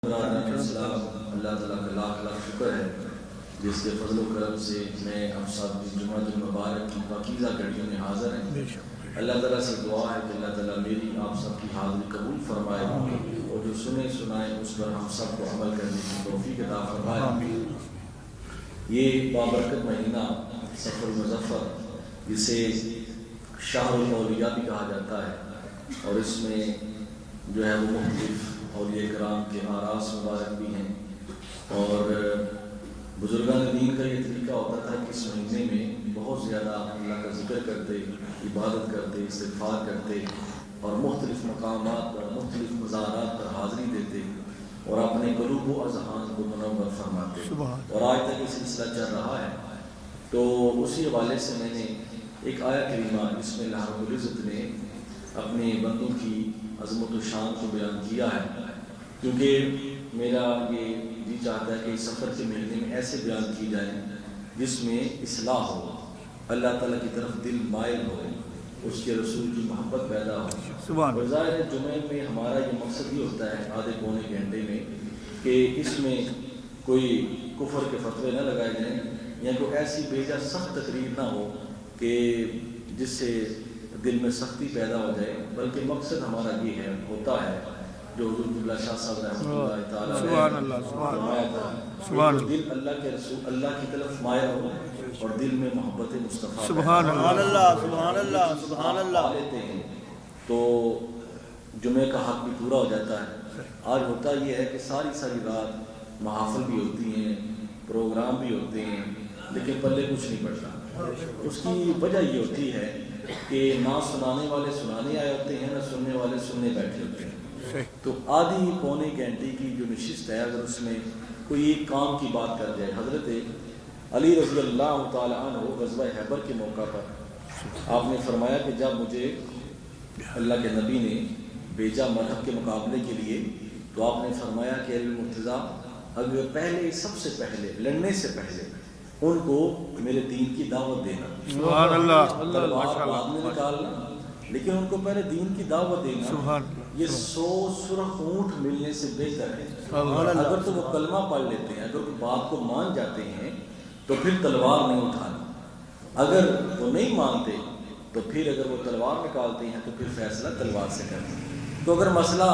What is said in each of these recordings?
اللہ تعالیٰ کا لاکھ لاکھ شکر ہے جس کے فضل و کرم سے میں ہم سب جمعہ المبارک کی پاکیزہ گھڑیوں میں حاضر ہیں۔ اللہ تعالیٰ سے دعا ہے کہ اللہ تعالیٰ میری آپ سب کی حاضری قبول فرمائے اور جو سنے سنائے اس پر ہم سب کو عمل کرنے کی توفیق عطا فرمائے۔ یہ بابرکت مہینہ صفر المظفر جسے شہر الاولیاء بھی کہا جاتا ہے اور اس میں جو ہے وہ مختلف اولیاء کرام کے آراس مبارک بھی ہیں اور بزرگان دین کا یہ طریقہ ہوتا تھا کہ اس مہینے میں بہت زیادہ اللہ کا ذکر کرتے، عبادت کرتے، استغفار کرتے اور مختلف مقامات پر مختلف مزارات پر حاضری دیتے اور اپنے قلوب و اذہان کو منور فرماتے اور آج تک یہ سلسلہ چل رہا ہے۔ تو اسی حوالے سے میں نے ایک آیت کریمہ جس میں اللہ رب العزت نے اپنے بندوں کی عظمت و شان کو بیان کیا ہے، کیونکہ میرا یہ جی چاہتا ہے کہ اس سفر کے مہینے میں ایسے بیان کی جائیں جس میں اصلاح ہو، اللہ تعالیٰ کی طرف دل مائل ہو، اس کے رسول کی محبت پیدا ہو۔ اور ظاہر ہے جمعے میں ہمارا یہ مقصد ہی ہوتا ہے آدھے پونے گھنٹے میں کہ اس میں کوئی کفر کے فتوے نہ لگائے جائیں یا کوئی ایسی بیجا سخت تقریر نہ ہو کہ جس سے دل میں سختی پیدا ہو جائے، بلکہ مقصد ہمارا یہ ہے ہوتا ہے جو حضور اللہ شاہ صاحب رحمۃ اللہ تعالیٰ فرمایا تھا کہ دل اللہ کے رسول اللہ کی طرف مائل ہو اور دل میں محبت مصطفیٰ سبحان اللہ سبحان اللہ سبحان اللہ لیتے ہیں تو جمعے کا حق بھی پورا ہو جاتا ہے۔ آج ہوتا یہ ہے کہ ساری رات محافل بھی ہوتی ہیں، پروگرام بھی ہوتے ہیں، لیکن پلے کچھ نہیں پڑتا۔ اس کی وجہ یہ ہوتی ہے کہ نہ سنانے والے سنانے آئے ہوتے ہیں، نہ سننے والے سننے بیٹھے ہوتے ہیں۔ تو آدھی پونے گھنٹے کی جو نشست ہے اگر اس میں کوئی ایک کام کی بات کر جائے، حضرت علی رضی اللہ تعالیٰ عنہ غزوہ خیبر کے موقع پر آپ نے فرمایا کہ جب مجھے اللہ کے نبی نے بھیجا مرحب کے مقابلے کے لیے تو آپ نے فرمایا کہ مرتضیٰ اگر پہلے سب سے پہلے لڑنے سے پہلے ان کو میرے دین کی دعوت دینا، سبحان اللہ تلوار بعد میں نکالنا، لیکن ان کو پہلے دین کی دعوت دینا، یہ 100 سرخ اونٹ ملنے سے بہتر ہے۔ اگر تو وہ کلمہ پڑھ لیتے ہیں، اگر وہ بات کو مان جاتے ہیں تو پھر تلوار نہیں اٹھانا، اگر وہ نہیں مانتے تو پھر اگر وہ تلوار نکالتے ہیں تو پھر فیصلہ تلوار سے کرتے ہیں۔ تو اگر مسئلہ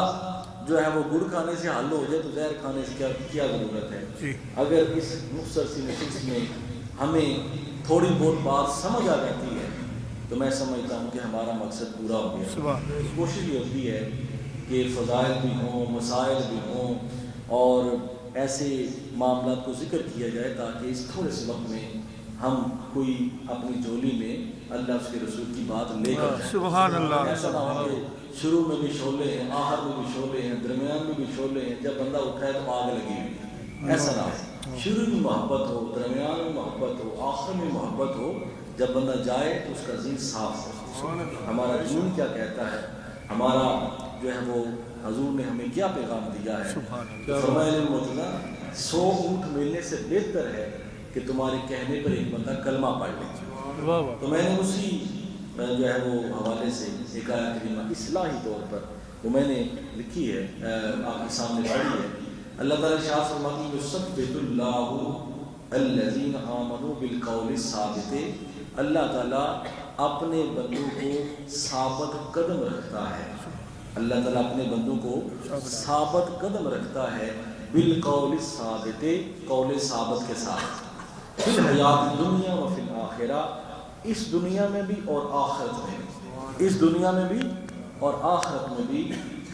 جو ہے وہ گڑ کھانے سے حل ہو جائے تو زہر کھانے سے کیا ضرورت ہے؟ اگر اس مختصر سی نشست میں ہمیں تھوڑی بہت بات سمجھ آ جاتی ہے تو میں سمجھتا ہوں کہ ہمارا مقصد پورا ہو گیا۔ کوشش یہ ہوتی ہے کہ فضائل بھی ہوں، مسائل بھی ہوں اور ایسے معاملات کو ذکر کیا جائے تاکہ اس تھوڑے سے وقت میں ہم کوئی اپنی جھولی میں اللہ اس کے رسول کی بات لے کر جائیں۔ سبحان اللہ۔ ایسا نہ ہو کہ شروع میں بھی شعلے ہیں، آخر میں بھی شعلے ہیں، درمیان میں بھی شعلے ہیں، جب بندہ اٹھائے تو آگ لگی ہوئی، ایسا نہ ہو۔ شروع میں محبت ہو، درمیان میں محبت ہو، آخر میں محبت ہو، جب بندہ جائے تو اس کا ذہن صاف ہو۔ ہمارا دین کیا کہتا ہے، ہمارا جو ہے وہ حضور نے ہمیں کیا پیغام دیا ہے، فرمایا مرتضیٰ 100 اونٹ ملنے سے بہتر ہے کہ تمہارے کہنے پر ایک بندہ کلمہ پڑھ لے۔ تو میں نے اسی جو ہے وہ حوالے سے ایک آیت کریمہ اصلاحی طور پر وہ میں نے لکھی ہے، آپ کے سامنے پڑھی ہے۔ اللہ تعالیٰ شاہ فرماتی ہے یثبت اللہ الذین آمنوا بالقول الثابت، اللہ تعالیٰ اپنے بندوں کو ثابت قدم رکھتا ہے، اللہ تعالیٰ اپنے بندوں کو ثابت قدم رکھتا ہے بالقول الثابت، قول ثابت کے ساتھ، فی الحیات دنیا و فی الآخرہ، اس دنیا میں بھی اور آخرت میں بھی، اس دنیا میں بھی اور آخرت میں بھی۔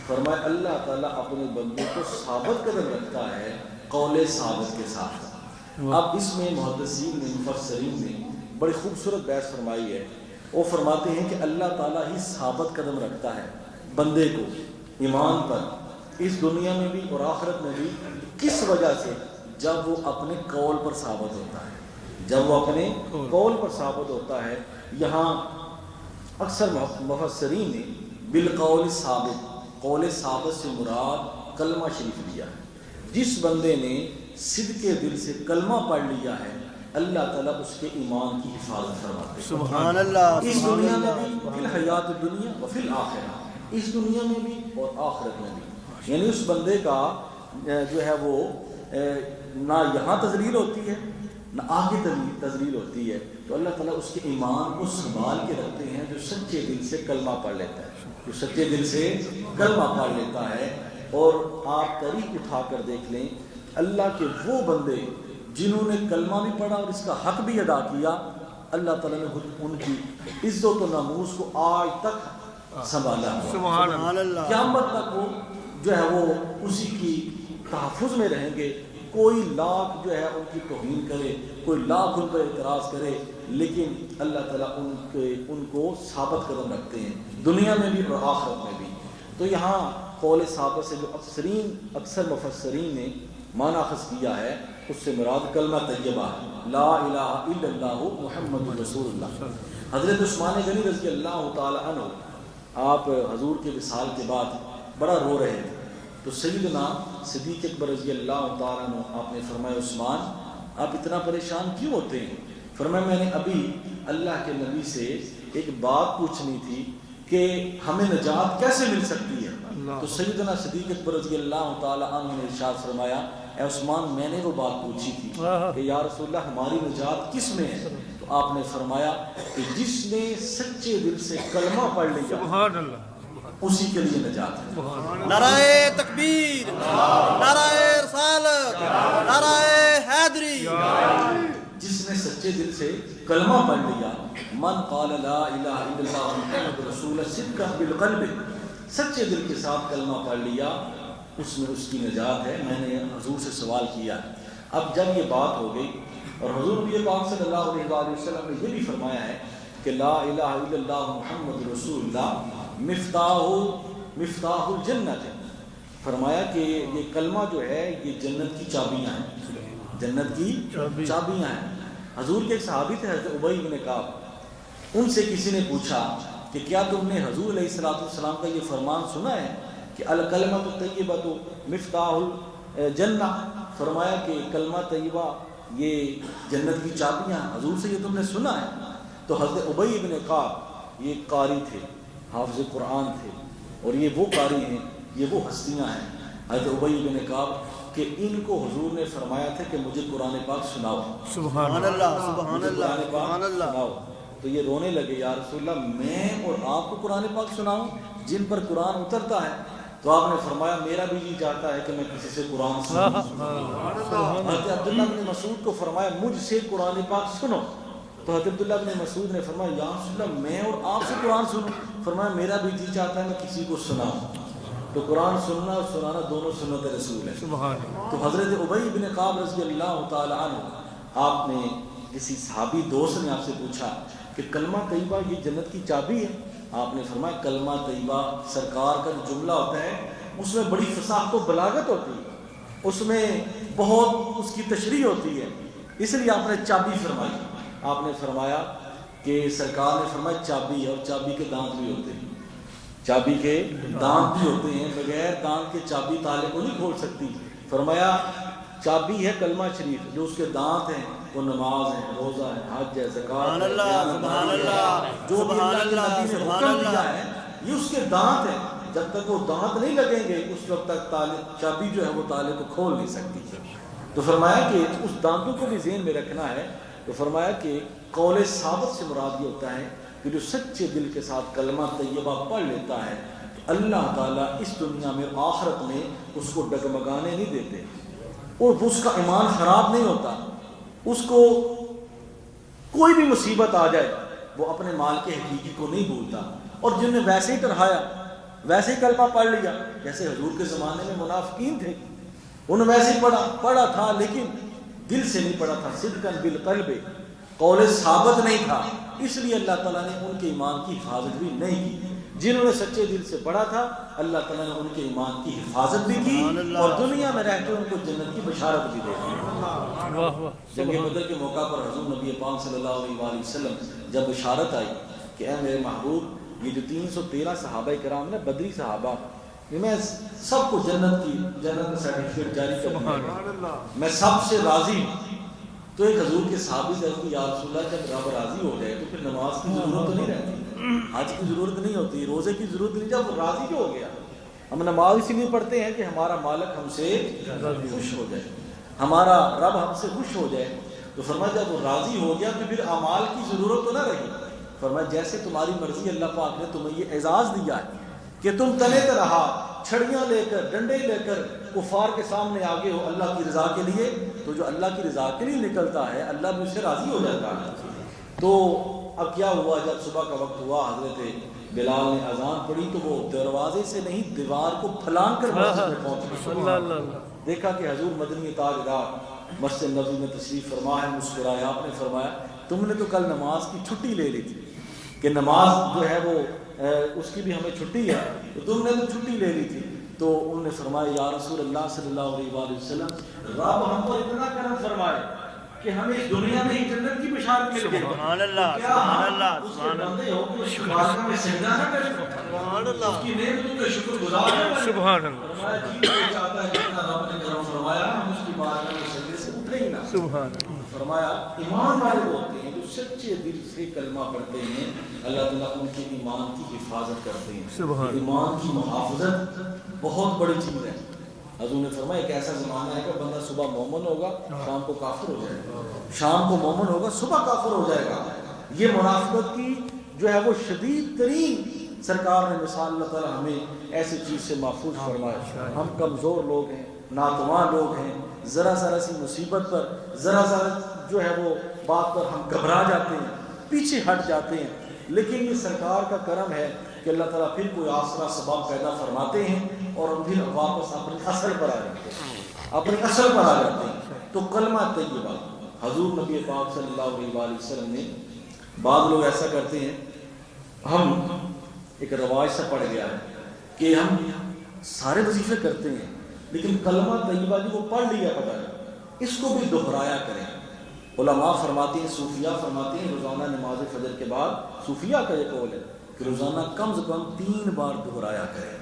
فرمایا اللہ تعالیٰ اپنے بندوں کو ثابت قدم رکھتا ہے قول ثابت کے ساتھ۔ اب اس میں محدثین نے مفسرین نے بڑی خوبصورت بحث فرمائی ہے، وہ فرماتے ہیں کہ اللہ تعالیٰ ہی ثابت قدم رکھتا ہے بندے کو ایمان پر اس دنیا میں بھی اور آخرت میں بھی، کس وجہ سے؟ جب وہ اپنے قول پر ثابت ہوتا ہے، جب وہ اپنے قول پر ثابت ہوتا ہے۔ یہاں اکثر مفسرین نے بالقول ثابت، قول ثابت سے مراد کلمہ شریف لیا ہے۔ جس بندے نے صدق دل سے کلمہ پڑھ لیا ہے اللہ تعالیٰ اس کے ایمان کی حفاظت فرماتے ہیں۔ سبحان اللہ۔ اس دنیا میں بھی، فی الحیات دنیا و فی الآخرہ، اس دنیا میں بھی اور آخرت میں بھی، یعنی اس بندے کا جو ہے وہ نہ یہاں تذلیل ہوتی ہے نہ آگے تذلیل ہوتی ہے، تو اللہ تعالیٰ اس کے ایمان کو سنبھال کے رکھتے ہیں جو سچے دل سے کلمہ پڑھ لیتا ہے، جو سچے دل سے کلمہ پڑھ لیتا ہے۔ اور آپ تاریخ اٹھا کر دیکھ لیں، اللہ کے وہ بندے جنہوں نے کلمہ بھی پڑھا اور اس کا حق بھی ادا کیا، اللہ تعالیٰ نے ان کی عزت و ناموس کو آج تک سنبھالا ہوا۔ سبحان اللہ۔ قیامت تک وہ جو ہے وہ اسی کی تحفظ میں رہیں گے۔ کوئی لاکھ جو ہے ان کی توہین کرے، کوئی لاکھ ان پر اعتراض کرے، لیکن اللہ تعالیٰ ان کو ثابت قدم رکھتے ہیں، دنیا میں بھی اور آخرت میں بھی۔ تو یہاں قول صحابہ سے جو اکثر مفسرین نے معنی اخذ کیا ہے، اس سے مراد کلمہ طیبہ ہے، لا الہ الا اللہ محمد رسول اللہ۔ حضرت عثمان غنی رضی اللہ تعالی عنہ آپ حضور کے وصال کے بعد بڑا رو رہے تھے، تو سیدنا صدیق اکبر رضی اللہ تعالیٰ عنہ آپ نے فرمایا عثمان آپ اتنا پریشان کیوں ہوتے ہیں؟ فرمایا میں نے ابھی اللہ کے نبی سے ایک بات پوچھنی تھی کہ ہمیں نجات کیسے مل سکتی ہے؟ تو سیدنا صدیق اکبر رضی اللہ تعالیٰ عنہ نے ارشاد فرمایا اے عثمان میں نے وہ بات پوچھی تھی کہ یا رسول اللہ ہماری نجات کس میں ہے؟ تو آپ نے فرمایا کہ جس نے سچے دل سے کلمہ پڑھ لیا سبحان اللہ اسی کے لیے نجات ہے۔ نعرہ تکبیر، نعرہ رسالت، نعرہ حیدری۔ جس نے سچے دل سے کلمہ پڑھ لیا، من قال لا الہ الا اللہ محمد رسول صدقا بالقلب، سچے دل کے ساتھ کلمہ پڑھ لیا، اس میں اس کی نجات ہے۔ میں نے حضور سے سوال کیا، اب جب یہ بات ہو گئی اور حضور نبی پاک صلی اللہ علیہ وآلہ وسلم نے یہ بھی فرمایا ہے کہ لا الہ الا اللہ محمد رسول اللہ مفتاح الجنت ہے، فرمایا کہ یہ کلمہ جو ہے یہ جنت کی چابیاں ہیں، جنت کی چابیاں ہیں۔ حضور کے ایک صحابی تھے حضرت ابی بن کعب، ان سے کسی نے پوچھا کہ کیا تم نے حضور علیہ الصلوۃ والسلام کا یہ فرمان سنا ہے کہ الکلمۃ الطیبۃ مفتاح الجنہ، فرمایا کہ کلمہ طیبہ یہ جنت کی چابیاں، حضور سے یہ تم نے سنا ہے؟ تو حضرت ابی بن کعب یہ قاری تھے، حافظ قرآن تھے، اور یہ وہ قاری ہیں، یہ وہ ہستیاں ہیں حضرت ابی بن کعب کہ ان کو حضور نے فرمایا تھا کہ مجھے قرآن پاک سناؤ، سبحان اللہ سبحان اللہ سبحان اللہ۔ سناؤ۔ تو یہ رونے لگے، یا رسول اللہ میں اور آپ کو قرآن پاک سناؤں جن پر قرآن اترتا ہے؟ تو آپ نے فرمایا میرا بھی جی چاہتا ہے کہ میں کسی سے قرآن سنوں۔ حضرت عبداللہ بن مسعود کو فرمایا مجھ سے قرآن پاک سنو، تو حضرت عبداللہ بن مسعود نے فرمایا یا رسول اللہ میں اور آپ سے قرآن سنوں؟ فرمایا میرا بھی جی چاہتا ہے میں کسی کو سناؤں۔ تو قرآن سننا اور سنانا دونوں سنت رسول ہے۔ تو حضرت ابی بن کعب رضی اللہ تعالی عنہ، آپ نے کسی صحابی دوست نے آپ سے پوچھا کہ کلمہ طیبہ یہ جنت کی چابی ہے؟ آپ نے فرمایا کلمہ طیبہ سرکار کا جو جملہ ہوتا ہے اس میں بڑی فصاحت و بلاغت ہوتی ہے، اس میں بہت اس کی تشریح ہوتی ہے، اس لیے آپ نے چابی فرمائی۔ آپ نے فرمایا کہ سرکار نے فرمایا چابی ہے، اور چابی کے دانت بھی ہوتے ہیں، چابی کے دانت بھی ہوتے ہیں، بغیر دانت کے چابی تالے کو نہیں کھول سکتی۔ فرمایا چابی ہے کلمہ شریف، جو اس کے دانت ہیں وہ نماز ہے، روزہ ہے، حج ہے، زکوٰۃ سبحان ہے، اللہ سبحان اللہ جو بھی اللہ کے نبی نے سبحان حکم دیا اللہ۔ ہے یہ اس کے دانت ہیں، جب تک وہ دانت نہیں لگیں گے اس وقت تک تالے چابی جو ہے وہ تالے کو کھول نہیں سکتی۔ تو فرمایا کہ اس دانتوں کو بھی ذہن میں رکھنا ہے۔ تو فرمایا کہ قول ثابت سے مراد یہ ہوتا ہے کہ جو سچے دل کے ساتھ کلمہ طیبہ پڑھ لیتا ہے تو اللہ تعالیٰ اس دنیا میں آخرت میں اس کو ڈگمگانے نہیں دیتے، اور اس کا ایمان خراب نہیں ہوتا، اس کو کوئی بھی مصیبت آ جائے وہ اپنے مال کے حقیقی کو نہیں بھولتا۔ اور جن نے ویسے ہی ٹرہایا، ویسے ہی کلمہ پڑھ لیا، جیسے حضور کے زمانے میں منافقین تھے، انہوں نے ویسے ہی پڑھا تھا لیکن دل سے نہیں پڑھا تھا، صدقاً بالقلب، قول ثابت نہیں تھا، اس لیے اللہ تعالیٰ نے ان کے ایمان کی حفاظت بھی نہیں کی۔ جنہوں نے سچے دل سے پڑھا تھا اللہ تعالیٰ نے ان کے ایمان کی حفاظت بھی کی اور دنیا میں رہتے ان کو جنت کی بشارت بھی دے دی۔ جنگ بدر کے موقع پر حضور نبی پاک صلی اللہ علیہ وآلہ وسلم جب بشارت آئی کہ اے میرے محبوب یہ جو 313 صحابہ کرام نے بدری صحابہ، میں سب کو جنت کا سرٹیفکیٹ جاری کروں گا، میں سب سے راضی ہوں۔ تو ایک حضور کے صحابی سے کہ یا رسول اللہ جب رب راضی ہو جائے تو پھر نماز کی ضرورت تو نہیں رہتی، حج کی ضرورت نہیں ہوتی، روزے کی ضرورت نہیں، جب راضی ہو گیا ہم نماز اسی لیے پڑھتے ہیں کہ ہمارا مالک ہم سے خوش ہو جائے، ہمارا رب ہم سے خوش ہو جائے. تو فرمایا جب وہ راضی ہو گیا تو پھر اعمال کی ضرورت تو نہ رہی. فرمایا جیسے تمہاری مرضی اللہ پاک نے تمہیں یہ اعزاز دیا ہے کہ تم تنے تنہا چھڑیاں لے کر ڈنڈے لے کر کفار کے سامنے آگے ہو اللہ کی رضا کے لیے، تو جو اللہ کی رضا کے لیے نکلتا ہے اللہ بھی اس سے راضی ہو جاتا ہے. تو اب کیا ہوا، جب صبح کا وقت ہوا حضرت بلال نے اذان پڑھی تو وہ دروازے سے نہیں دیوار کو پھلان کر مسجد میں پہنچے. دیکھا کہ حضور مدنی تاجدار مسجد نبوی میں تشریف فرما ہے. مسکرائے، آپ نے فرمایا تم نے تو کل نماز کی چھٹی لے لی تھی کہ نماز جو ہے وہ اس کی بھی ہمیں چھٹی ہے، تو تم نے تو چھٹی لے لی تھی. تو انہوں نے فرمایا یا رسول اللہ صلی اللہ علیہ وآلہ وسلم، رب ہم پر اتنا کرم فرمائے کہ ہمیں اس دنیا میں ہی جنت کی بشارت مل گئی. سبحان اللہ، کیا سبحان اللہ، اس کے سبحان بندے ہو کہ اس کی بارگاہ میں سجدہ نہ کریں، سبحان اللہ، اس کی نعمتوں کا شکر گزار نہ بنیں؟ سبحان اللہ، فرمایا جی وہ چاہتا ہے جتنا رب نے کرم فرمایا ہم اس کی بارگاہ میں سجدے سے اٹھے ہی نہ. سبحان اللہ. فرمایا ایمان والے ہوتے ہیں جو سچے دل سے کلمہ پڑھتے ہیں، اللہ تعالیٰ ان کے ایمان کی حفاظت کرتے ہیں. سبحان اللہ. ایمان کی محافظت بہت بڑی چیز ہے. حضور نے فرمایا ایک ایسا زمانہ ہے کہ بندہ صبح مومن ہوگا شام کو کافر ہو جائے گا، شام کو مومن ہوگا صبح کافر ہو جائے گا. یہ منافقت کی جو ہے وہ شدید ترین سرکار نے مثال اللہ تعالیٰ ہمیں ایسی چیز سے محفوظ فرمایا. ہم کمزور لوگ ہیں، ناتواں لوگ ہیں، ذرا ذرا سی مصیبت پر، ذرا ذرا جو ہے وہ بات پر ہم گھبرا جاتے ہیں، پیچھے ہٹ جاتے ہیں. لیکن یہ سرکار کا کرم ہے کہ اللہ تعالیٰ پھر کوئی آسرا سبب پیدا فرماتے ہیں اور ہم پھر واپس اپنی اصل پر آ جاتے ہیں، اپنی اصل پر آ جاتے ہیں. تو کلمہ طیبہ حضور نبی پاک صلی اللہ علیہ وآلہ وسلم نے، بعض لوگ ایسا کرتے ہیں، ہم ایک رواج سے پڑ گیا ہے کہ ہم سارے وظیفے کرتے ہیں لیکن کلمہ طیبہ جو وہ پڑھ لیا پتہ ہے اس کو بھی دہرایا کریں. علماء فرماتے ہیں، صوفیاء فرماتے ہیں، روزانہ نماز فجر کے بعد صوفیاء کا یہ قول ہے کہ روزانہ کم سے کم 3 بار دہرایا کریں.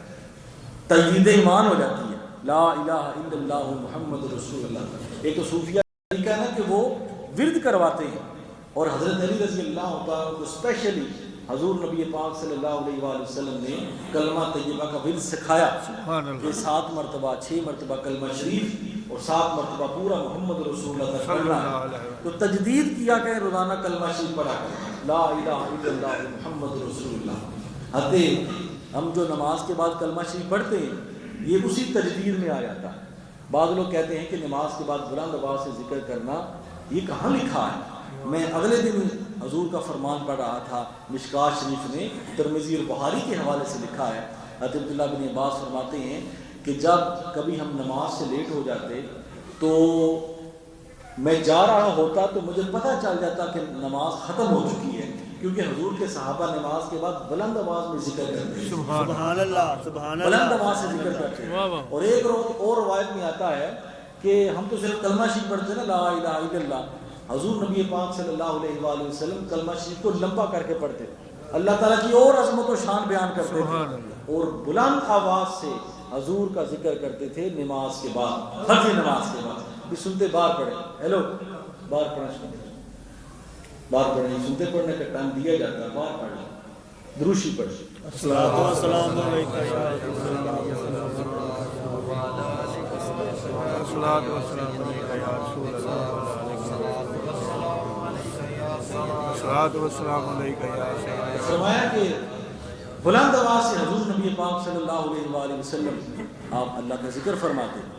تجدید ایمان ہو جاتی ہے، لا الہ الا اللہ محمد رسول اللہ. ایک تو صوفیاء طریقہ ہے نا کہ وہ ورد کرواتے ہیں، اور حضرت علی رضی اللہ تعالیٰ کو اسپیشلی حضور نبی پاک صلی اللہ علیہ وآلہ وسلم نے کلمہ طیبہ کا ورد سکھایا کہ 7 مرتبہ 6 مرتبہ کلمہ شریف اور 7 مرتبہ پورا محمد رسول اللہ تک پڑھنا ہے. تو تجدید کیا کہ روزانہ کلمہ شریف پڑھا کریں، لا الہ الا اللہ محمد رسول اللہ. حتی ہم جو نماز کے بعد کلمہ شریف پڑھتے ہیں یہ اسی تجدید میں آ جاتا ہے. بعض لوگ کہتے ہیں کہ نماز کے بعد بلند آواز سے ذکر کرنا یہ کہاں لکھا ہے. میں اگلے دن حضور کا فرمان پڑھ رہا تھا، مشکات شریف نے ترمذی اور بخاری کے حوالے سے لکھا ہے. حضرت عبداللہ بن عباس فرماتے ہیں کہ جب کبھی ہم نماز سے لیٹ ہو جاتے تو میں جا رہا ہوتا تو مجھے پتہ چل جاتا کہ نماز ختم ہو چکی ہے، کیونکہ حضور کے صحابہ نماز کے بعد بلند آواز میں ذکر کرتے ہیں. سبحان اللہ، سبحان اللہ، بلند آواز سے ذکر کرتے ہیں. اور ایک اور روایت میں آتا ہے کہ ہم تو صرف کلمہ شریف پڑھتے ہیں نا، لا الہ الا اللہ. حضور نبی پاک صلی اللہ علیہ وآلہ وسلم کلمہ شریف کو لمبا کر کے پڑھتے تھے، اللہ تعالیٰ کی اور عظمت و شان بیان کرتے تھے، اور بلند آواز سے حضور کا ذکر کرتے تھے نماز کے بعد، فرض نماز کے بعد. بھی سنتے باہر پڑھیں، ہیلو باہر پڑھنا سنتے، باہر پڑھیں، سنتے پڑھنے کا ٹائم دیا جاتا ہے، باہر پڑھیں، دروشی پڑھیں. السلام علیکم. فرمایا کہ بلند آواز سے حضور نبی پاک صلی اللہ علیہ وآلہ وسلم آپ اللہ کا ذکر فرماتے ہیں.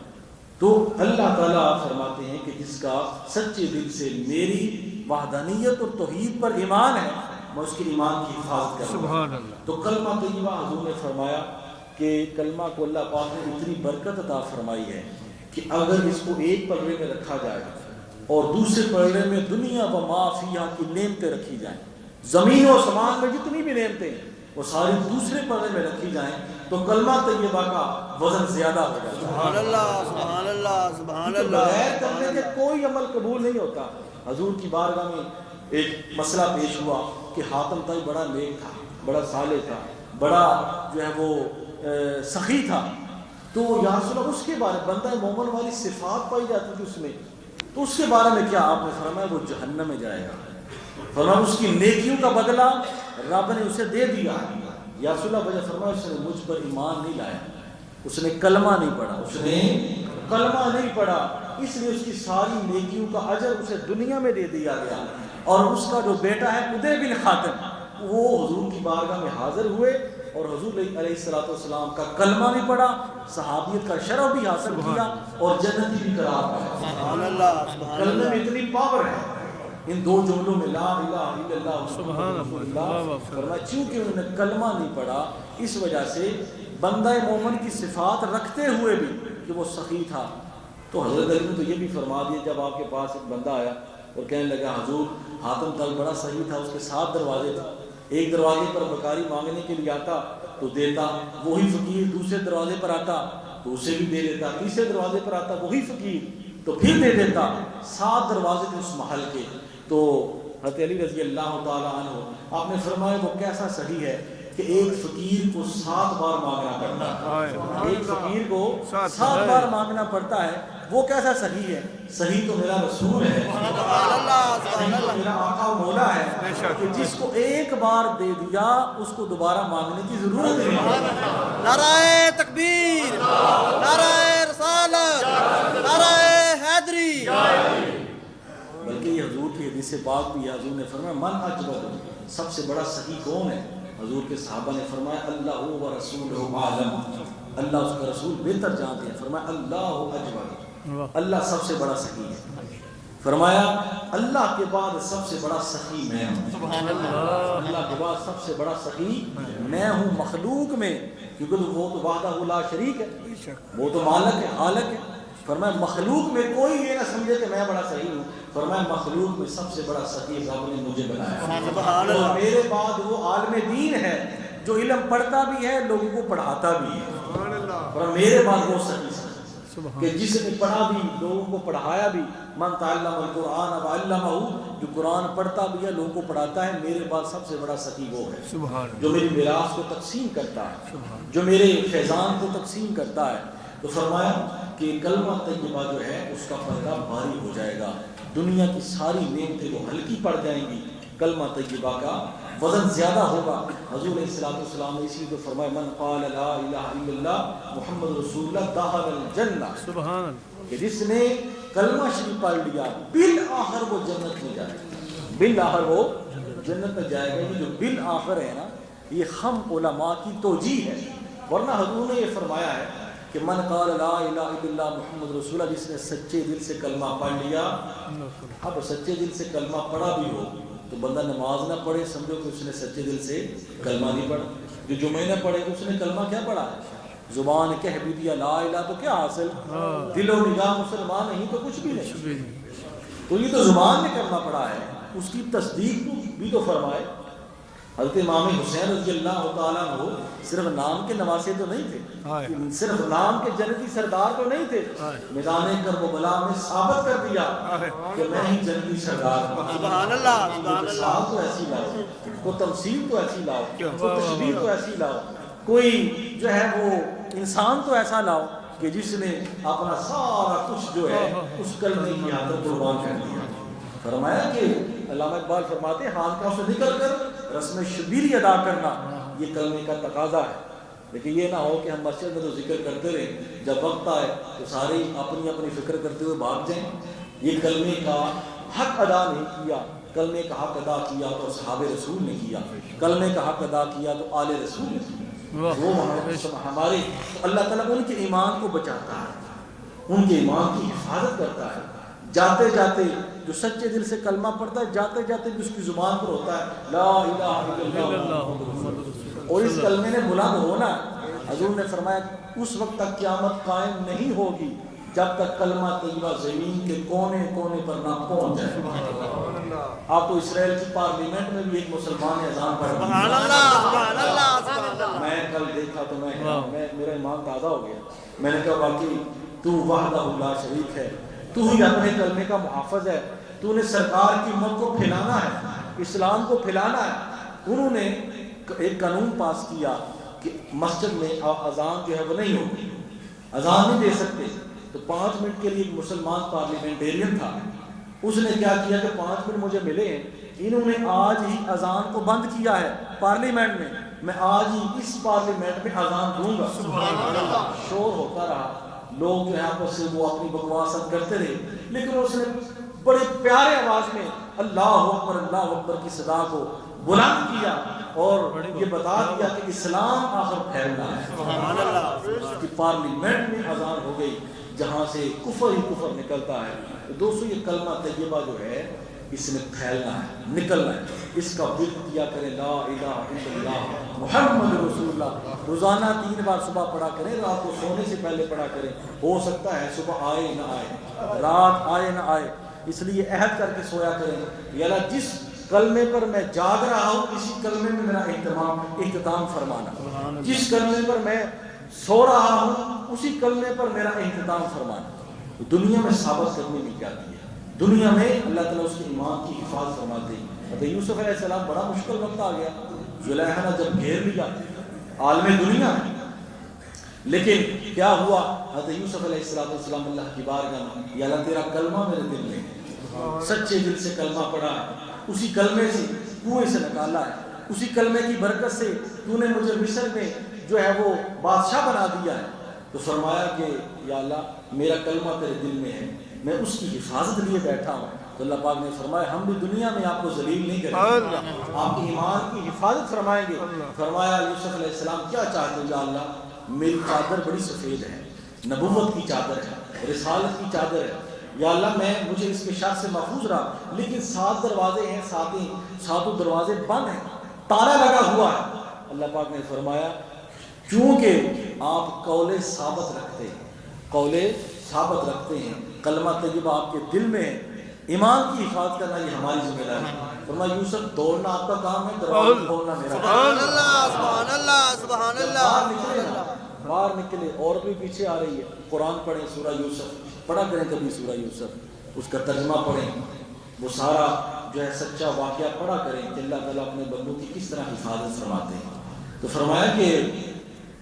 تو اللہ تعالیٰ فرماتے ہیں کہ جس کا سچے دل سے میری وحدانیت اور توحید پر ایمان ہے میں اس کے ایمان کی حفاظت کروں. سبحان اللہ. تو کلمہ طیبہ حضور نے فرمایا کہ کلمہ کو اللہ پاک نے اتنی برکت عطا فرمائی ہے کہ اگر اس کو ایک پلڑے میں رکھا جائے اور دوسرے پلڑے میں دنیا و ما فیہا کی نعمتیں رکھی جائیں، زمین و سمان میں جتنی بھی نعمتیں وہ ساری دوسرے پلڑے میں رکھی جائیں تو کلمہ طیبہ کا وزن زیادہ ہو جاتا ہے. سبحان اللہ، سبحان اللہ، سبحان اللہ. بغیر کرنے کے کوئی عمل قبول نہیں ہوتا. حضور کی بارگاہ میں ایک مسئلہ پیش ہوا کہ حاتم طائی بڑا نیک تھا، بڑا صالح تھا، بڑا جو ہے وہ سخی تھا. تو یا رسول اللہ اس کے بارے بندہ مومن والی صفات پائی جاتی تھی اس میں، تو اس کے بارے میں کیا آپ نے فرمایا وہ جہنم میں جائے گا. فرمایا اس کی نیکیوں کا بدلہ رب نے اسے دے دیا. یا رسول اللہ وجہ فرمایا اس نے مجھ پر ایمان نہیں لایا، اس نے کلمہ نہیں پڑھا، اس نے کلمہ نہیں پڑھا، اس لیے اس کی ساری نیکیوں کا اجر اسے دنیا میں دے دیا گیا۔ اور اس کا جو بیٹا ہے عدی بن حاتم، وہ حضور کی بارگاہ میں حاضر ہوئے اور حضور علیہ الصلوۃ والسلام کا کلمہ بھی پڑھا، صحابیت کا شرف بھی حاصل کیا اور جنتی بھی قرار پایا۔ سبحان اللہ، سبحان کلمے اللہ، میں اتنی پاور ہے ان دو جملوں میں، لا الہ الا اللہ محمد رسول اللہ۔ فرمایا چونکہ انہوں نے کلمہ نہیں پڑھا، اس وجہ سے بندہ مومن کی صفات رکھتے ہوئے بھی کہ وہ سخی تھا۔ تو حضرت علی نے تو یہ بھی فرما دیا، جب آپ کے پاس ایک بندہ آیا اور کہنے لگا حضور حاتم تک بڑا صحیح تھا، اس کے 7 دروازے تھے، ایک دروازے پر بکاری مانگنے کے لیے آتا تو دیتا، وہی فقیر دوسرے دروازے پر آتا تو اسے بھی دے دیتا، تیسرے دروازے پر آتا وہی فقیر تو پھر دے دیتا، 7 دروازے تھے اس محل کے۔ تو حضرت علی رضی اللہ تعالیٰ عنہ آپ نے فرمایا وہ کیسا صحیح ہے کہ ایک فقیر کو 7 بار مانگنا پڑتا ہے، ایک فقیر کو 7 بار مانگنا پڑتا ہے، وہ کیسا صحیح ہے؟ صحیح تو میرا رسول ہے، سبحان اللہ، سبحان صحیح تو میرا آقا و مولا ہے کہ جس کو ایک بار دے دیا اس کو دوبارہ مانگنے کی ضرورت نہیں ہے۔ اللہ۔ نعرہ تکبیر، نعرہ رسالت، نعرہ حیدری۔ بلکہ یہ حضور کی حدیث پاک بھی ہے، حضور نے فرمایا من اجود، سب سے بڑا صحیح کون ہے؟ حضور کے صحابہ نے فرمایا اللہ و رسولہ عالم، اللہ اس کا رسول بہتر جانتے ہیں۔ فرمایا اللہ اجود، اللہ سب سے بڑا سخی ہے۔ فرمایا اللہ کے بعد سب سے بڑا سخی میں ہوں، سبحان اللہ، اللہ کے بعد سب سے بڑا سخی میں ہوں مخلوق میں، کیونکہ وہ تو وحدہ لا شریک ہے، وہ تو مالک ہے، خالق ہے۔ فرمایا مخلوق میں کوئی یہ نہ سمجھے کہ میں بڑا سخی ہوں، فرمایا مخلوق میں سب سے بڑا سخی رب نے مجھے بنایا، سبحان اور اللہ، میرے بعد وہ عالم دین ہے جو علم پڑھتا بھی ہے لوگوں کو پڑھاتا بھی ہے، اور میرے بعد وہ سخی کہ جس نے پڑھا بھی لوگوں کو پڑھایا بھی، من تعلم القرآن وعلمہ، جو قرآن پڑھتا بھی ہے لوگوں کو پڑھاتا ہے، میرے بعد سب سے بڑا سخی وہ ہے جو میری میراث کو تقسیم کرتا ہے، جو میرے فیضان کو تقسیم کرتا ہے۔ تو فرمایا کہ کلمہ طیبہ جو ہے اس کا پردہ بھاری ہو جائے گا، دنیا کی ساری نعمتیں وہ ہلکی پڑ جائیں گی، کلمہ طیبہ کا وزن زیادہ ہوگا۔ حضور علیہ السلام نے اسی کو فرمایا من قال لا الہ الا اللہ محمد رسول اللہ دخل الجنہ، سبحان اللہ، کہ جس نے کلمہ شریف پڑھ لیا بالآخر وہ جنت میں جائے گا، بالآخر وہ جنت میں جائے گا۔ یہ جو بالآخر ہے نا، یہ ہم علماء کی توجیہ ہے، ورنہ حضور نے یہ فرمایا ہے کہ من قال لا الہ الا اللہ محمد رسول اللہ، جس نے سچے دل سے کلمہ پڑھ لیا۔ اب سچے دل سے کلمہ پڑھا بھی ہو تو بندہ نماز نہ پڑھے سمجھو کہ اس نے سچے دل سے کلمہ نہیں پڑھا، جو جمعہ نہ پڑھے اس نے کلمہ کیا پڑھا ہے؟ زبان کہہ بھی دیا لا الہ تو کیا حاصل، دل و نگاہ مسلمان نہیں تو کچھ بھی نہیں، تو یہ تو زبان نے کرنا پڑا ہے، اس کی تصدیق بھی تو فرمائے۔ حضرت امام حسین رضی اللہ تعالیٰ عنہ صرف نام کے نواسے تو نہیں تھے، صرف نام کے جنتی سردار تو نہیں تھے، میدان کربلا میں ثابت کر دیا کہ میں ہی جنتی سردار ہوں۔ سبحان اللہ، سبحان کوئی اللہ، مثال تو ایسی لاؤ، کوئی تمثیل تو ایسی لاؤ، کوئی تشبیہ تو ایسی لاؤ، کوئی جو ہے وہ انسان تو ایسا لاؤ کہ جس نے اپنا سارا کچھ جو ہے اس کلمے کی خاطر قربان کر دیا۔ فرمایا کہ علامہ اقبال فرماتے ہیں خانقاہ سے نکل کر رسم شبیری ادا کرنا یہ کلمے کا تقاضا ہے، لیکن یہ نہ ہو کہ ہم مسجد میں تو ذکر کرتے رہیں، جب وقت آئے تو سارے اپنی اپنی فکر کرتے ہوئے بھاگ جائیں۔ یہ کلمے کا حق ادا نہیں کیا، کلمے کا حق ادا کیا تو اصحاب رسول نے کیا، کلمے کا حق ادا کیا تو آل رسول نے کیا، وہ ہمارے اللہ تعالیٰ ان کے ایمان کو بچاتا ہے، ان کے ایمان کی حفاظت کرتا ہے۔ جاتے جاتے جو سچے دل سے کلمہ پڑھتا ہے، جاتے جاتے بھی اس کی زبان پر ہوتا ہے لا الہ الا اللہ، اور اس کلمے نے بلند ہونا ہے۔ حضور نے فرمایا اس وقت تک قیامت قائم نہیں ہوگی جب تک کلمہ طیبہ زمین کے کونے کونے پر نہ پہنچ جائے۔ آپ تو اسرائیل کی پارلیمنٹ میں بھی ایک مسلمان نے اذان پڑھ دی، سبحان اللہ، سبحان اللہ، سبحان اللہ۔ میں کل دیکھا تو میرا ایمان تازہ ہو گیا، میں نے کہا واقعی تو وحدہ لا شریک ہے، تو ہی اپنے کلمے کا محافظ ہے، تو نے سرکار کی امت کو پھیلانا ہے، اسلام کو پھیلانا ہے۔ انہوں نے ایک قانون پاس کیا کہ مسجد میں اذان جو ہے وہ نہیں ہوگی، اذان نہیں دے سکتے، تو 5 منٹ کے لیے ایک مسلمان پارلیمنٹیرین تھا، اس نے کیا کیا کہ 5 منٹ مجھے ملے ہیں، انہوں نے آج ہی اذان کو بند کیا ہے پارلیمنٹ میں، میں آج ہی اس پارلیمنٹ میں اذان دوں گا. شور ہوتا رہا, لوگ جو ہے آپس سے وہ اپنی بکواسات کرتے رہے, لیکن اس نے بڑے پیارے آواز میں اللہ اکبر کی صدا کو بلند کیا اور یہ بتا دیا کہ اسلام آخر پھیلنا ہے. کہ پارلیمنٹ میں اذان ہو گئی جہاں سے کفر ہی کفر نکلتا ہے. دوستو یہ کلمہ طیبہ جو ہے اس نے پھیلنا ہے, نکلنا ہے. اس کا ذکر کیا کریں, لا الہ الا اللہ محمد رسول اللہ. روزانہ 3 بار صبح پڑھا کریں, رات کو سونے سے پہلے پڑھا کریں. ہو سکتا ہے صبح آئے نہ آئے, رات آئے نہ آئے, اس لیے عہد کر کے سویا کریں, یا اللہ جس کلمے پر میں جاگ رہا ہوں اسی کلمے میں میرا اختتام فرمانا. جس کلمے پر میں سو رہا ہوں اسی کلمے پر میرا اختتام فرمانا. دنیا میں ثابت کرنے میں کیا ہے, دنیا میں اللہ تعالیٰ اس کے ایمان کی حفاظت فرماتے ہیں. حضرت یوسف علیہ السلام بڑا مشکل وقت آ گیا, زلیخا نے جب گھیر لیا عالم دنیا میں, لیکن کیا ہوا, حضرت یوسف علیہ السلام اللہ کی بارگاہ میں, یا اللہ تیرا کلمہ میرے دل میں ہے, سچے دل سے کلمہ پڑھا ہے, اسی کلمے سے کنویں سے نکالا ہے, اسی کلمے کی برکت سے تو نے مجھے مصر میں جو ہے وہ بادشاہ بنا دیا ہے. تو فرمایا کہ یا اللہ میرا کلمہ تیرے دل میں ہے, میں اس کی حفاظت لیے بیٹھا ہوں. تو اللہ پاک نے فرمایا ہم بھی دنیا میں آپ کو ذلیل نہیں کریں گے, آپ کے ایمان کی حفاظت فرمائیں گے. فرمایا یوسف علیہ السلام کیا چاہتے ہو, یا اللہ میری چادر بڑی سفید ہے, نبوت کی چادر ہے, رسالت کی چادر ہے, یا اللہ مجھے اس کے شر سے محفوظ رہا, لیکن 7 دروازے ہیں, ساتوں دروازے بند ہیں, تالا لگا ہوا ہے. اللہ پاک نے فرمایا کیونکہ آپ قول ثابت رکھتے ہیں, کلمہ طیبہ آپ کے دل میں ہے, ایمان کی حفاظت کرنا یہ ہماری ذمہ داری ہے. فرمایا یوسف دوڑنا آپ کا کام ہے, دروازہ کھولنا میرا. سبحان اللہ سبحان اللہ سبحان اللہ. باہر نکلے, عورت بھی پیچھے آ رہی ہے. قرآن پڑھیں, سورہ یوسف پڑھا کریں کبھی, سورہ یوسف اس کا ترجمہ پڑھیں, وہ سارا جو ہے سچا واقعہ پڑھا کریں کہ اللہ تعالیٰ اپنے بندوں کی کس طرح حفاظت فرماتے ہیں. تو فرمایا کہ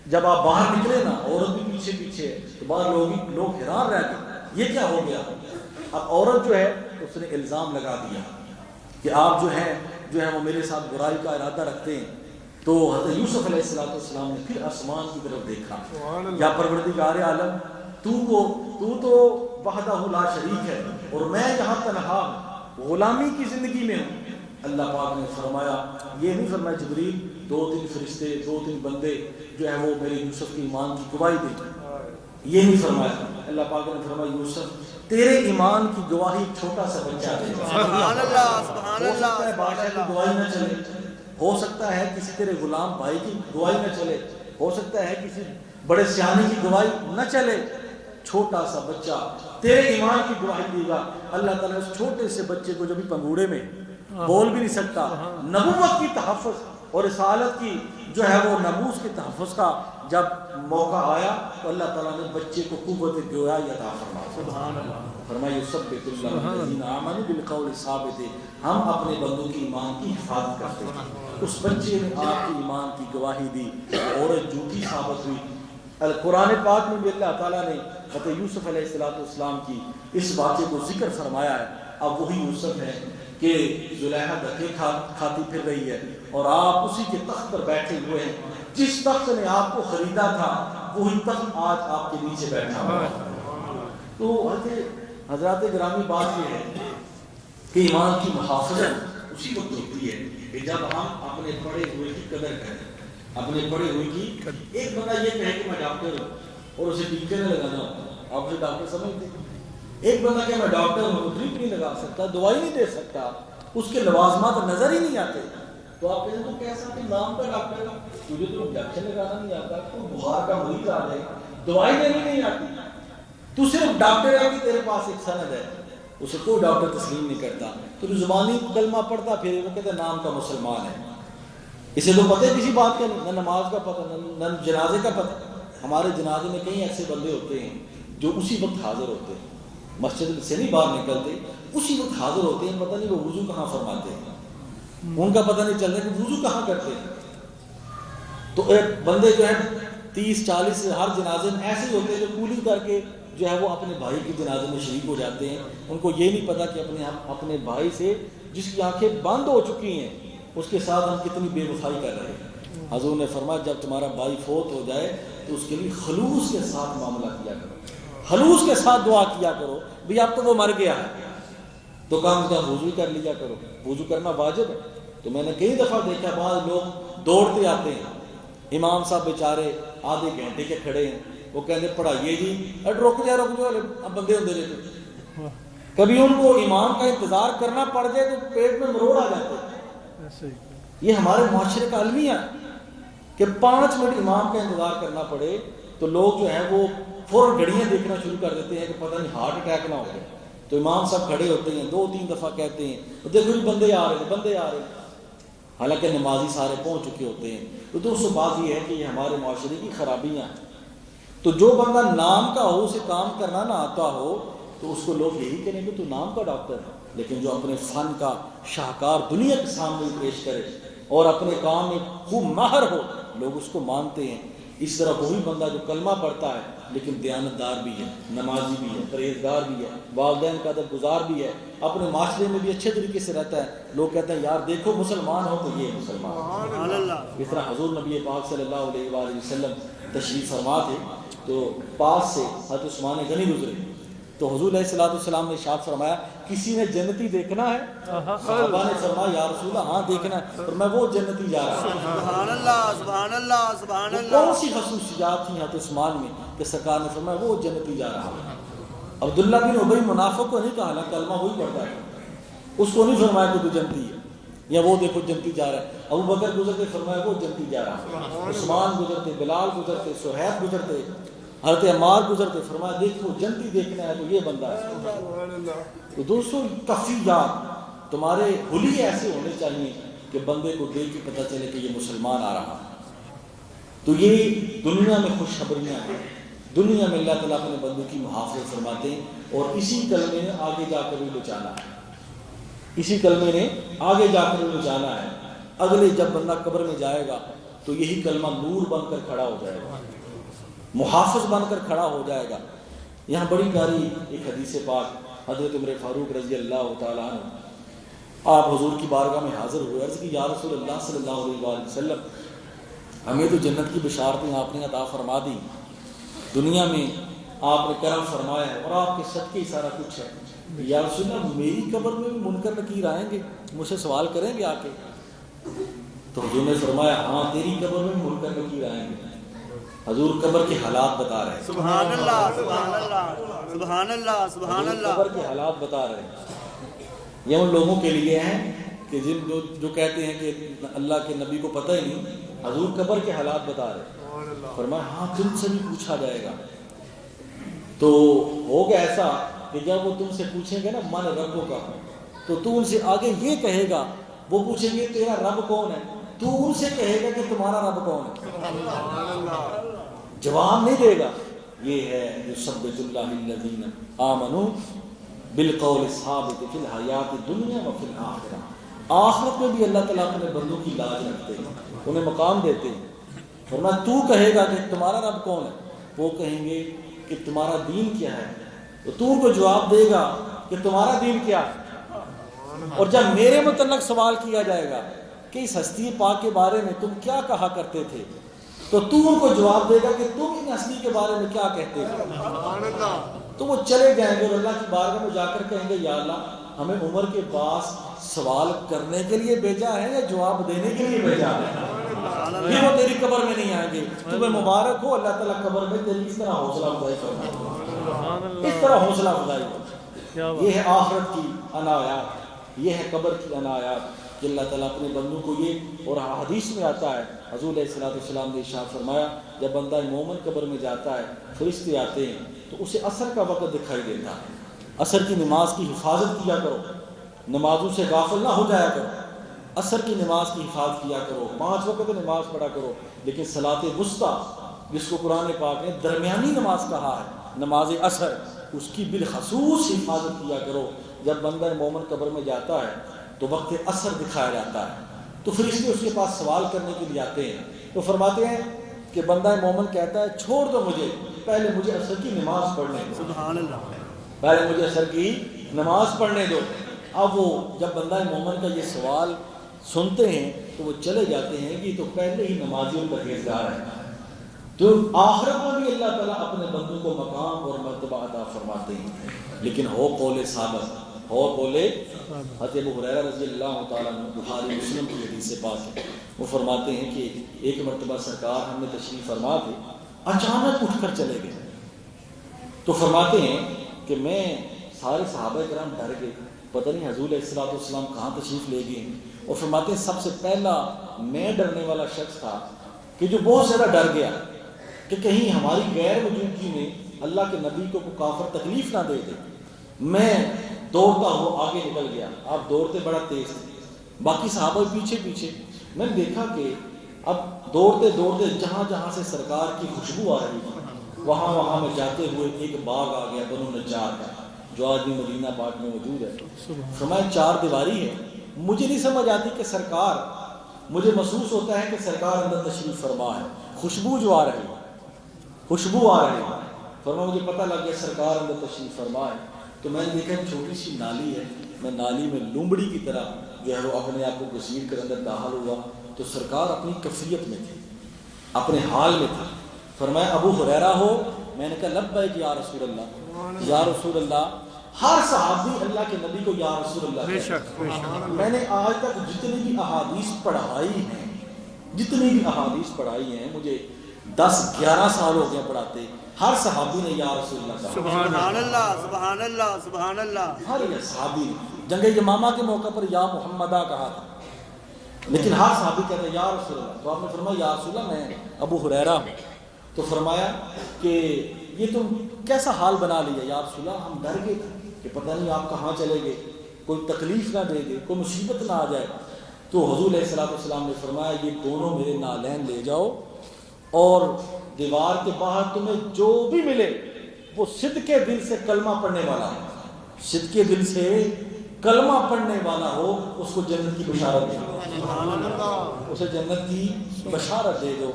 جب آپ باہر نکلے نا, عورت بھی پیچھے پیچھے, تو باہر لوگ حیران رہ گئے یہ کیا ہو گیا. اب عورت جو ہے اس نے الزام لگا دیا کہ آپ جو ہے وہ میرے ساتھ برائی کا ارادہ رکھتے ہیں. تو حضرت یوسف علیہ السلام نے پھر آسمان کی طرف دیکھا, یا پروردگار عالم تو تو وحدہ لا شریک ہے اور میں یہاں تنہا ہوں, غلامی کی زندگی میں ہوں. اللہ پاک نے فرمایا, یہ نہیں فرمایا جبریل 2-3 فرشتے 2-3 بندے جو ہے وہ میرے یوسف کے ایمان کی گواہی دیں, یہ نہیں فرمایا. اللہ پاک نے فرمایا یوسف تیرے ایمان کی گواہی ایک چھوٹا سا بچہ دے. سبحان اللہ سبحان اللہ. ہو سکتا ہے بادشاہ کی گواہی نہ چلے, ہو سکتا ہے کسی تیرے غلام بھائی کی گواہی نہ چلے, ہو سکتا ہے کسی بڑے سیانے کی گواہی نہ چلے, چھوٹا سا بچہ تیرے ایمان کی گواہی دے گا. اللہ تعالیٰ اس چھوٹے سے بچے کو جو بھی پنگوڑے میں بول بھی نہیں سکتا, نبوت کی تحفظ اور رسالت کی جو ہے وہ ناموس کے تحفظ کا جب موقع آیا تو اللہ تعالیٰ نے بچے کو قوت گویائی عطا فرمایا. فرمایا یثبت اللہ الذین آمنوا بالقول الثابت, ہم اپنے بندوں کی ایمان کی حفاظت کرتے ہیں. اس بچے نے آپ کی ایمان کی گواہی دی, عورت جھوٹی ثابت ہوئی. قرآن پاک میں بھی اللہ تعالیٰ نے حضرت یوسف علیہ السلام کی اس واقعے کو ذکر فرمایا ہے. اب وہی یوسف ہے کہ زلیخا دھکے کھاتی پھر رہی ہے اور آپ اسی کے تخت پر بیٹھے ہوئے ہیں. جس تخت نے آپ کو خریدا تھا وہی تخت آج آپ کے نیچے بیٹھا ہوا ہے. تو حضرات گرامی بات یہ ہے کہ ایمان کی محافظت اسی وقت ہوتی ہے کہ جب ہم اپنے پڑھے ہوئے کی قدر کریں. اپنے پڑھے ہوئے کی, ایک بندہ یہ کہے کہ میں ڈاکٹر ہوں اور اسے ٹیکے نہ لگانا ہوتا, آپ اسے ڈاکٹر سمجھتے ہیں. ایک بندہ کہ میں ڈاکٹر ہوں, ڈرپ نہیں لگا سکتا, دوائی نہیں دے سکتا, اس کے لوازمات نظر ہی نہیں آتے. تو آپ کہتے ہیں تو کیسا کہ نام کا ڈاکٹر ہے, تجھے تو انجیکشن لگانا نہیں آتا, تو بخار کا مریض آ جائے دوائی دینی نہیں آتی, تو صرف ڈاکٹر ہے کہ تیرے پاس ایک سند ہے, اسے کوئی ڈاکٹر تسلیم نہیں کرتا. تو زبانی کلمہ پڑھتا پھر وہ کہتے ہیں نام کا مسلمان ہے, اسے تو پتہ کسی بات کا نہیں, نہ نماز کا پتہ نہ جنازے کا پتہ. ہمارے جنازے میں کئی ایسے بندے ہوتے ہیں جو اسی وقت حاضر ہوتے ہیں, مسجد سے نہیں باہر نکلتے, اسی وقت حاضر ہوتے ہیں. پتہ نہیں وہ وضو کہاں فرماتے ہیں, ان کا پتہ نہیں چلتا کہ وضو کہاں کرتے ہیں. تو ایک بندے جو ہے 30-40 ہر جنازے میں ایسے ہی ہوتے ہیں جو کولی کر کے جو ہے وہ اپنے بھائی کے جنازے میں شریک ہو جاتے ہیں. ان کو یہ نہیں پتا کہ اپنے بھائی سے جس کی آنکھیں بند ہو چکی ہیں اس کے ساتھ ہم کتنی بے وفائی کر رہے ہیں. حضور نے فرمایا جب تمہارا بھائی فوت ہو جائے تو اس کے لیے خلوص کے ساتھ معاملہ کیا کرو، خلوص کے ساتھ دعا کیا کرو. بھی اب تو وہ مر گیا ہے تو کام کا وضو کر لیا کرو، وضو کرنا واجب ہے. تو میں نے کئی دفعہ دیکھا بعض لوگ دوڑتے آتے ہیں، امام صاحب بیچارے آدھے گھنٹے کے کھڑے ہیں، وہ کہتے پڑھائیے جی، رک جا اب بندے ہوتے رہتے. کبھی ان کو امام کا انتظار کرنا پڑ جائے تو پیٹ میں مروڑ آ جاتے. یہ ہمارے معاشرے کا المیہ ہے کہ 5 منٹ امام کا انتظار کرنا پڑے تو لوگ جو ہیں وہ فوراً گھڑیاں دیکھنا شروع کر دیتے ہیں کہ پتہ نہیں ہارٹ اٹیک نہ ہو جائے. تو امام صاحب کھڑے ہوتے ہیں، 2-3 دفعہ کہتے ہیں دیکھو جی بندے آ رہے ہیں، بندے آ رہے ہیں، حالانکہ نمازی سارے پہنچ چکے ہوتے ہیں. تو دوستوں بات یہ ہے کہ یہ ہمارے معاشرے کی خرابیاں ہیں. تو جو بندہ نام کا ہو، اسے کام کرنا نہ آتا ہو، تو اس کو لوگ یہی کہیں گے تو نام کا ڈاکٹر ہے. لیکن جو اپنے فن کا شاہکار دنیا کے سامنے پیش کرے اور اپنے کام میں خوب ماہر ہو، لوگ اس کو مانتے ہیں. اس طرح وہی بندہ جو کلمہ پڑھتا ہے لیکن دیانتدار بھی ہے، نمازی بھی ہے، پرہیزگار بھی ہے، والدین کا ادب گزار بھی ہے، اپنے معاشرے میں بھی اچھے طریقے سے رہتا ہے، لوگ کہتے ہیں یار دیکھو مسلمان ہو تو یہ مسلمان. اس طرح حضور نبی پاک صلی اللہ علیہ وآلہ وسلم تشریف فرما تھے تو پاس سے حضرت عثمان غنی گزرے تو حضور علیہ الصلوۃ والسلام نے ارشاد فرمایا کسی نے جنتی دیکھنا ہے؟ صحابہ نے فرمایا یا رسول اللہ ہاں دیکھنا ہے. فرمایا وہ جنتی جا رہا ہے. سبحان اللہ سبحان اللہ سبحان اللہ. کون سی خصوصیات تھیں حضرت عثمان میں کہ سرکار نے فرمایا وہ جنتی جا رہا ہے. عبداللہ بن ابی منافق کو نہیں کہا نا کلمہ وہی پڑھتا ہے، اس کو نہیں فرمایا کہ تو جنتی ہے یا وہ دیکھو جنتی جا رہا ہے. ابو بکر گزرتے فرمایا وہ جنتی جا رہا ہے، عثمان گزرتے، بلال گزرتے، صہیب گزرتے، حضرت عمار گزرتے، فرمایا دیکھو جنتی دیکھنا ہے تو یہ بندہ ہے. تو دوستوں کفیات تمہارے حلی ایسے ہونے چاہیے کہ بندے کو دیکھ کے پتہ چلے کہ یہ مسلمان آ رہا ہے. تو یہ دنیا میں خوشخبریاں ہیں، دنیا میں اللہ تعالیٰ اپنے بندوں کی محافظت فرماتے ہیں. اور اسی کلمے نے آگے جا کر بھی بچانا ہے، اسی کلمے نے آگے جا کر بھی بچانا ہے. اگلے جب بندہ قبر میں جائے گا تو یہی کلمہ نور بن کر کھڑا ہو جائے گا، محافظ بن کر کھڑا ہو جائے گا. یہاں بڑی پیاری ایک حدیث پاک حضرت عمر فاروق رضی اللہ تعالیٰ عنہ آپ حضور کی بارگاہ میں حاضر ہوئے، عرض کی یا رسول اللہ صلی اللہ علیہ وآلہ وسلم ہمیں تو جنت کی بشارتیں آپ نے عطا فرما دی، دنیا میں آپ نے کرم فرمایا ہے اور آپ کے صدقے ہی سارا کچھ ہے. یا رسول اللہ میری قبر میں بھی منکر نکیر آئیں گے، مجھ سے سوال کریں گے آ کے؟ تو حضور نے فرمایا ہاں تیری قبر میں منکر نکیر آئیں گے. حضور قبر کے حالات بتا رہے ہیں. سبحان اللہ سبحان اللہ سبحان اللہ سبحان اللہ. قبر کے حالات بتا رہے ہیں. یہ ان لوگوں کے لیے ہیں کہ جو کہتے ہیں کہ اللہ کے نبی کو پتہ ہی نہیں. حضور قبر کے حالات بتا رہے ہیں. فرمایا ہاں تم سے بھی پوچھا جائے گا. تو ہوگا ایسا کہ جب وہ تم سے پوچھیں گے نا من ربوں کا، تو تو ان سے آگے یہ کہے گا، وہ پوچھیں گے تیرا رب کون ہے، تو ان سے کہے گا کہ تمہارا رب کون ہے. جواب نہیں دے گا. یہ ہے یثبت اللہ الذین آمنوا بالقول الثابت فی الحیات الدنیا وفی الآخرہ. آخرت میں بھی اللہ تعالیٰ اپنے بندوں کی لاج رکھتے ہیں، انہیں مقام دیتے ہیں. فرمایا تو کہے گا کہ تمہارا رب کون ہے، وہ کہیں گے کہ تمہارا دین کیا ہے، تو تو ان کو جواب دے گا کہ تمہارا دین کیا ہے. اور جب میرے متعلق سوال کیا جائے گا کہ اس ہستی پاک کے بارے میں تم کیا کہا کرتے تھے، تو تو ان کو جواب دے گا کہ تم ان ہستی کے بارے میں کیا کہتے تھے. تو وہ چلے جائیں گے اور اللہ کی بارگاہ میں جا کر کہیں گے یا اللہ ہمیں عمر کے پاس سوال کرنے کے لیے بھیجا ہے یا جواب دینے کے لیے بھیجا ہے. پھر وہ تیری قبر میں نہیں آئیں گے. تمہیں مبارک ہو، اللہ تعالیٰ قبر میں تیری اس طرح حوصلہ افزائی فرمائے، اس طرح حوصلہ افزائی فرمائے. یہ ہے آخرت کی عنایات، یہ ہے قبر کی عنایات کہ اللہ تعالیٰ اپنے بندوں کو یہ. اور حدیث میں آتا ہے حضور علیہ الصلوۃ والسلام نے ارشاد فرمایا جب بندہ مومن قبر میں جاتا ہے فرشتے آتے ہیں تو اسے عصر کا وقت دکھائی دیتا ہے. عصر کی نماز کی حفاظت کیا کرو، نمازوں سے غافل نہ ہو جایا کرو. عصر کی نماز کی حفاظت کیا کرو، 5 وقت نماز پڑھا کرو. لیکن صلاۃ وسطیٰ جس کو قرآن پاک نے درمیانی نماز کہا ہے، نماز عصر، اس کی بالخصوص حفاظت کیا کرو. جب بندہ مومن قبر میں جاتا ہے تو وقت عصر دکھایا جاتا ہے تو فرشتے اس کے پاس سوال کرنے کے لیے آتے ہیں. تو فرماتے ہیں کہ بندہ مومن کہتا ہے چھوڑ دو مجھے، پہلے مجھے عصر کی نماز پڑھنے دو، سبحان اللہ، پہلے مجھے عصر کی نماز پڑھنے دو. اب وہ جب بندہ مومن کا یہ سوال سنتے ہیں تو وہ چلے جاتے ہیں کہ تو پہلے ہی نمازی اور پرہیزگار ہے، تو آخرت میں بھی اللہ تعالیٰ اپنے بندوں کو مقام اور مرتبہ عطا فرماتے ہیں۔ لیکن ہو قول ثابت، ہو قول حضرت ابو ہریرہ رضی اللہ تعالیٰ عنہ، بخاری مسلم کی حدیث سے پاک ہے، وہ فرماتے ہیں کہ ایک مرتبہ سرکار ہم نے تشریف فرما تھے، اچانک اٹھ کر چلے گئے، تو فرماتے ہیں کہ میں سارے صحابہ کرام ڈر گئے، پتہ نہیں حضور علیہ الصلوۃ والسلام کہاں تشریف لے گئے ہیں، اور فرماتے ہیں سب سے پہلا میں ڈرنے والا شخص تھا کہ جو بہت زیادہ ڈر گیا کہ کہیں ہماری غیر موجودگی میں اللہ کے نبی کو کوئی کافر تکلیف نہ دے دے۔ میں دوڑتا ہوں آگے نکل گیا، آپ دوڑتے بڑا تیز تھے، باقی صحابہ پیچھے پیچھے، میں نے دیکھا کہ اب دوڑتے دوڑتے جہاں جہاں سے سرکار کی خوشبو آ رہی تھی وہاں میں جاتے ہوئے ایک باغ آ گیا بنو نجار کا، جو آج بھی مدینہ پاک میں موجود ہے۔ فرمایا چار دیواری ہے، مجھے نہیں سمجھ آتی کہ سرکار، مجھے محسوس ہوتا ہے کہ سرکار اندر تشریف فرما ہے، خوشبو جو آ رہی ہے، خوشبو آ رہی ہے، فرمایا مجھے پتہ لگ گیا سرکار اندر تشریف فرما ہے۔ تو میں نے دیکھا ایک چھوٹی سی نالی ہے، میں نالی میں لومڑی کی طرح جو ہے وہ اپنے آپ کو گھسیٹ کر اندر داخل ہوا، تو سرکار اپنی کفیت میں تھے، اپنے حال میں تھے۔ فرمایا ابو ہریرہ ہو؟ میں نے کہا لبیک یا رسول اللہ، یا رسول اللہ۔ ہر صحابی اللہ کے نبی کو یا رسول اللہ بے شک بے شک۔ میں نے آج تک جتنی بھی احادیث پڑھائی ہیں، جتنی بھی احادیث پڑھائی ہیں، مجھے 10-11 سال ہو گئے پڑھاتے، ہر صحابی نے یا رسول اللہ کہا۔ سبحان اللہ سبحان اللہ سبحان اللہ۔ ہر صحابی نے جنگ یمامہ کے موقع پر یا محمدہ کہا تھا، لیکن ہر صحابی کہتا ہے یا رسول اللہ۔ تو آپ نے فرمایا یا رسول اللہ میں ابو ہریرہ ہوں، تو فرمایا کہ یہ تم کیسا حال بنا لیا یا رسول اللہ، ہم ڈر گئے تھے کہ پتہ نہیں آپ کہاں چلے گئے، کوئی تکلیف نہ دے دے، کوئی مصیبت نہ آ جائے۔ تو حضور علیہ الصلوۃ والسلام نے فرمایا یہ دونوں میرے نالین لے جاؤ، اور دیوار کے باہر تمہیں جو بھی ملے وہ صدقے دل سے کلمہ پڑھنے والا ہو، صدقے دل سے کلمہ پڑھنے والا ہو، اس کو جنت کی بشارت دے دو، اسے جنت کی بشارت دے دو۔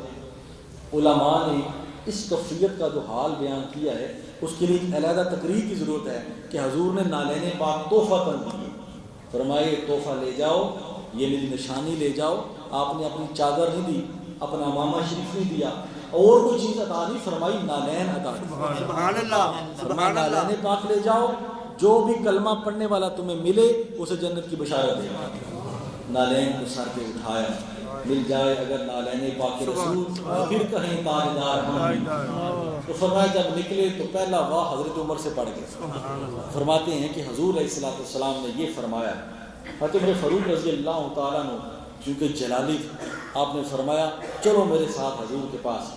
علماء نے اس کفیت کا جو حال بیان کیا ہے اس کے لیے ایک علیحدہ تقریر کی ضرورت ہے کہ حضور نے نالین پاک تحفہ تن دی، فرمائے تحفہ لے جاؤ، یہ میری نشانی لے جاؤ۔ آپ نے اپنی چادر نہیں دی، اپنا امامہ شریف نہیں دیا، اور کوئی چیز عطا نہیں فرمائی، نالین عطا کی۔ سبحان اللہ سبحان اللہ۔ نالین پاک لے جاؤ، جو بھی کلمہ پڑھنے والا تمہیں ملے اسے جنت کی بشارت دے۔ نالین کو سر پہ اٹھایا، مل جائے اگر نالین پاک رسول پھر کہیں تاجدار ہم۔ تو فرمایا جب نکلے تو پہلا واہ حضرت عمر سے پڑھ گئے۔ فرماتے ہیں کہ حضور علیہ الصلوۃ والسلام نے یہ فرمایا، حضرت عمر فاروق رضی اللہ تعالیٰ عنہ چونکہ جلالی تھے، آپ نے فرمایا چلو میرے ساتھ حضور کے پاس۔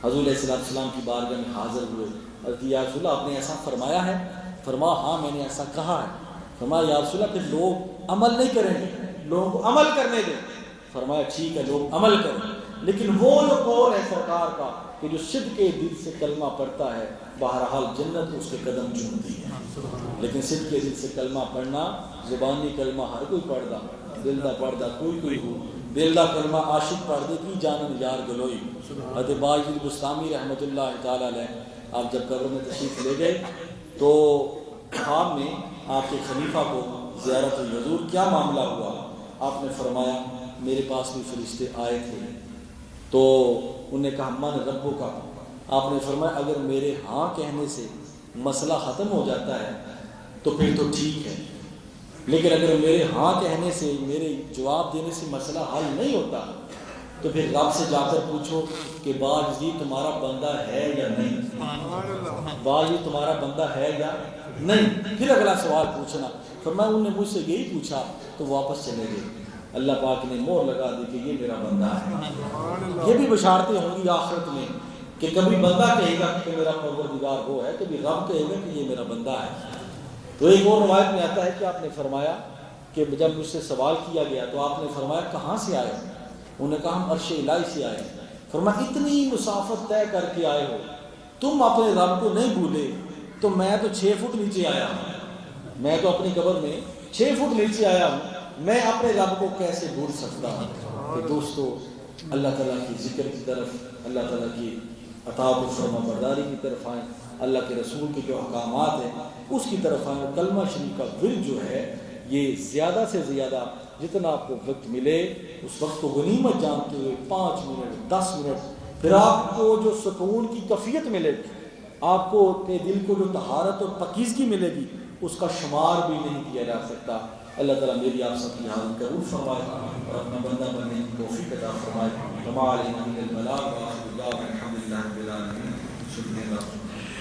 حضور علیہ الصلوۃ والسلام کی بارگاہ میں حاضر ہوئے، حضرت یا رسول اللہ آپ نے ایسا فرمایا ہے؟ فرمایا ہاں میں نے ایسا کہا ہے۔ فرمایا یا رسول اللہ پھر لوگ عمل نہیں کریں گے، لوگوں کو عمل کرنے دیں۔ فرمایا ٹھیک ہے لوگ عمل کریں، لیکن وہ جو قول ہے سرکار کا کہ جو صدقے دل سے کلمہ پڑھتا ہے بہرحال جنت اس کے قدم چومتی ہے۔ لیکن صدقے دل سے کلمہ پڑھنا، زبانی کلمہ ہر کوئی پڑھدا، دل دا پڑھدا کوئی ہو، دل دا کلمہ عاشق پڑھ دے کی جانن یار گلوئی۔ حضرت باجد بستامی رحمۃ اللہ تعالی علیہ آپ جب قبر میں تشریف لے گئے تو خواب میں آپ کے خلیفہ کو زیارت ہوئی، حضور کیا معاملہ ہوا؟ آپ نے فرمایا میرے پاس بھی فرشتے آئے تھے، تو انہوں نے کہا من ربو کا۔ آپ نے فرمایا اگر میرے ہاں کہنے سے مسئلہ ختم ہو جاتا ہے تو پھر تو ٹھیک ہے، لیکن اگر میرے ہاں کہنے سے، میرے جواب دینے سے مسئلہ حل نہیں ہوتا تو پھر رب سے جا کر پوچھو کہ باجزید تمہارا بندہ ہے یا نہیں، باجزید تمہارا بندہ ہے یا نہیں، پھر اگلا سوال پوچھنا۔ فرمایا انہوں نے مجھ سے یہی پوچھا تو واپس چلے گئے۔ اللہ پاک نے مہر لگا دی کہ یہ میرا بندہ ہے۔ یہ بھی بشارتیں ہوں گی آخرت میں کہ کبھی بندہ کہے گا کہ میرا پروردگار وہ ہے، کبھی رب کہے گا کہ یہ میرا بندہ ہے۔ تو ایک اور روایت میں آتا ہے کہ آپ نے فرمایا کہ جب مجھ سے سوال کیا گیا تو آپ نے فرمایا کہاں سے آئے؟ انہوں نے کہا ہم عرش الہی سے آئے۔ فرمایا اتنی مسافت طے کر کے آئے ہو، تم اپنے رب کو نہیں بھولے، تو میں تو 6 فٹ نیچے آیا ہوں، میں تو اپنی قبر میں 6 فٹ نیچے آیا ہوں، میں اپنے رب کو کیسے بھول سکتا ہوں؟ کہ دوستو اللہ تعالیٰ کی ذکر کی طرف، اللہ تعالیٰ کی اطاعت و فرما برداری کی طرف آئیں، اللہ کے رسول کے جو احکامات ہیں اس کی طرف آئیں۔ کلمہ شریف کا ورد جو ہے یہ زیادہ سے زیادہ جتنا آپ کو وقت ملے اس وقت کو غنیمت جانتے ہوئے 5 منٹ 10 منٹ، پھر آپ کو جو سکون کی کیفیت ملے گی، آپ کو اپنے دل کو جو طہارت اور پاکیزگی ملے گی، اس کا شمار بھی نہیں کیا جا سکتا۔ اللہ تعالیٰ میری آپ سب کی حاضر قبول فرمائے اور اپنا بندہ بننے کی توفیق عطا فرمائے۔ وما علینا الا البلاغ، وآخر دعوانا الحمد للہ رب العالمین۔ شکریہ اللہ۔